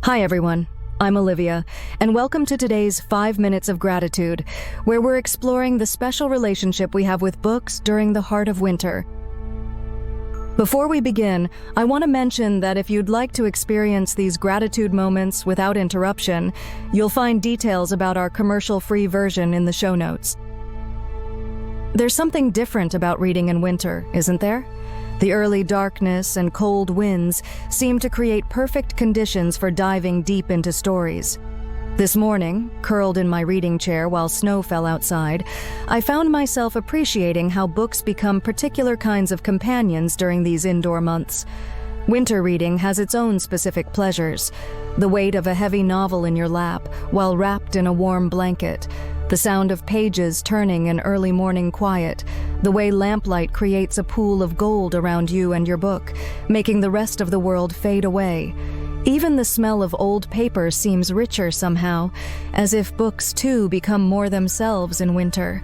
Hi everyone, I'm Olivia, and welcome to today's 5 Minutes of Gratitude, where we're exploring the special relationship we have with books during the heart of winter. Before we begin, I want to mention that if you'd like to experience these gratitude moments without interruption, you'll find details about our commercial-free version in the show notes. There's something different about reading in winter, isn't there? The early darkness and cold winds seem to create perfect conditions for diving deep into stories. This morning, curled in my reading chair while snow fell outside, I found myself appreciating how books become particular kinds of companions during these indoor months. Winter reading has its own specific pleasures. The weight of a heavy novel in your lap while wrapped in a warm blanket, the sound of pages turning in early morning quiet, the way lamplight creates a pool of gold around you and your book, making the rest of the world fade away. Even the smell of old paper seems richer somehow, as if books too become more themselves in winter.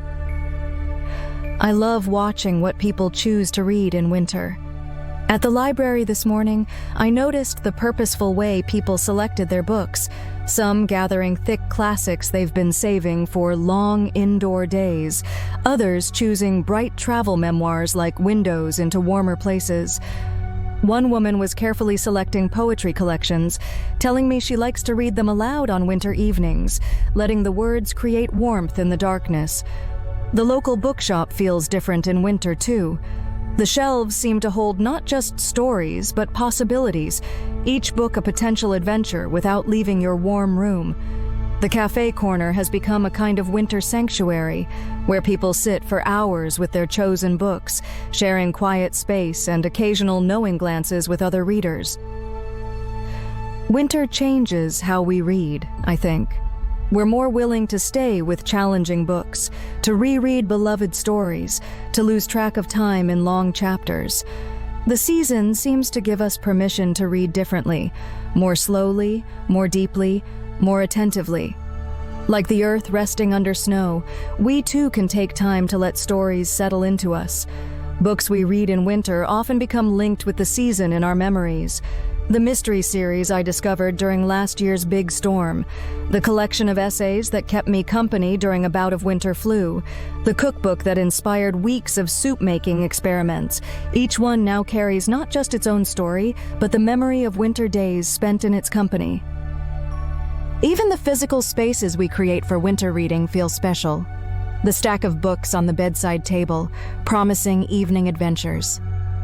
I love watching what people choose to read in winter. At the library this morning, I noticed the purposeful way people selected their books, some gathering thick classics they've been saving for long indoor days, others choosing bright travel memoirs like Windows into Warmer Places. One woman was carefully selecting poetry collections, telling me she likes to read them aloud on winter evenings, letting the words create warmth in the darkness. The local bookshop feels different in winter too. The shelves seem to hold not just stories, but possibilities, each book a potential adventure without leaving your warm room. The cafe corner has become a kind of winter sanctuary, where people sit for hours with their chosen books, sharing quiet space and occasional knowing glances with other readers. Winter changes how we read, I think. We're more willing to stay with challenging books, to reread beloved stories, to lose track of time in long chapters. The season seems to give us permission to read differently, more slowly, more deeply, more attentively. Like the earth resting under snow, we too can take time to let stories settle into us. Books we read in winter often become linked with the season in our memories. The mystery series I discovered during last year's big storm, the collection of essays that kept me company during a bout of winter flu, the cookbook that inspired weeks of soup-making experiments. Each one now carries not just its own story, but the memory of winter days spent in its company. Even the physical spaces we create for winter reading feel special. The stack of books on the bedside table, promising evening adventures.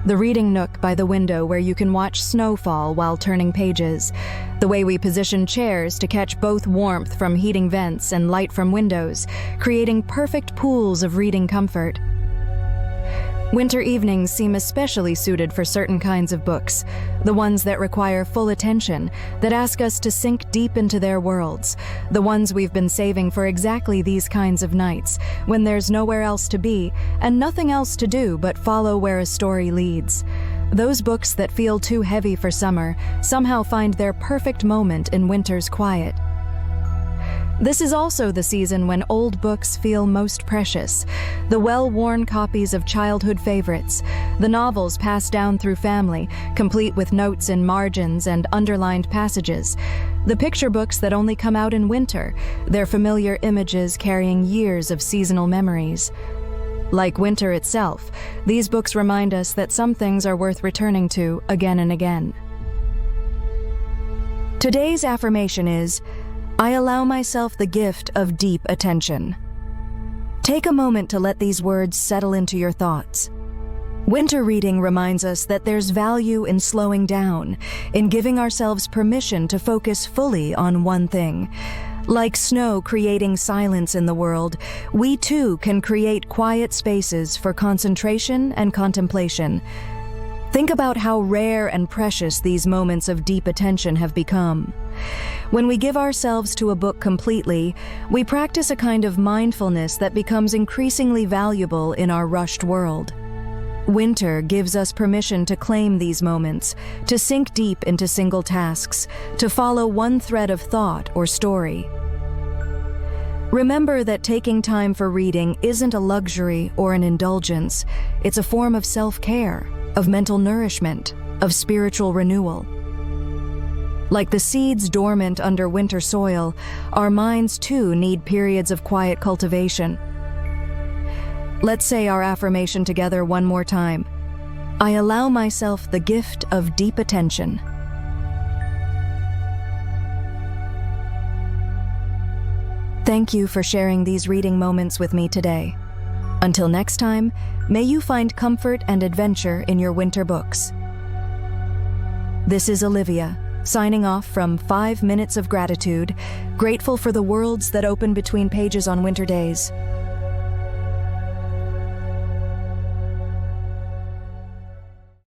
The reading nook by the window where you can watch snow fall while turning pages. The way we position chairs to catch both warmth from heating vents and light from windows, creating perfect pools of reading comfort. Winter evenings seem especially suited for certain kinds of books, the ones that require full attention, that ask us to sink deep into their worlds, the ones we've been saving for exactly these kinds of nights, when there's nowhere else to be and nothing else to do but follow where a story leads. Those books that feel too heavy for summer somehow find their perfect moment in winter's quiet. This is also the season when old books feel most precious. The well-worn copies of childhood favorites, the novels passed down through family, complete with notes in margins and underlined passages, the picture books that only come out in winter, their familiar images carrying years of seasonal memories. Like winter itself, these books remind us that some things are worth returning to again and again. Today's affirmation is, I allow myself the gift of deep attention. Take a moment to let these words settle into your thoughts. Winter reading reminds us that there's value in slowing down, in giving ourselves permission to focus fully on one thing. Like snow creating silence in the world, we too can create quiet spaces for concentration and contemplation. Think about how rare and precious these moments of deep attention have become. When we give ourselves to a book completely, we practice a kind of mindfulness that becomes increasingly valuable in our rushed world. Winter gives us permission to claim these moments, to sink deep into single tasks, to follow one thread of thought or story. Remember that taking time for reading isn't a luxury or an indulgence. It's a form of self-care, of mental nourishment, of spiritual renewal. Like the seeds dormant under winter soil, our minds too need periods of quiet cultivation. Let's say our affirmation together one more time. I allow myself the gift of deep attention. Thank you for sharing these reading moments with me today. Until next time, may you find comfort and adventure in your winter books. This is Olivia, signing off from 5 Minutes of Gratitude, grateful for the worlds that open between pages on winter days.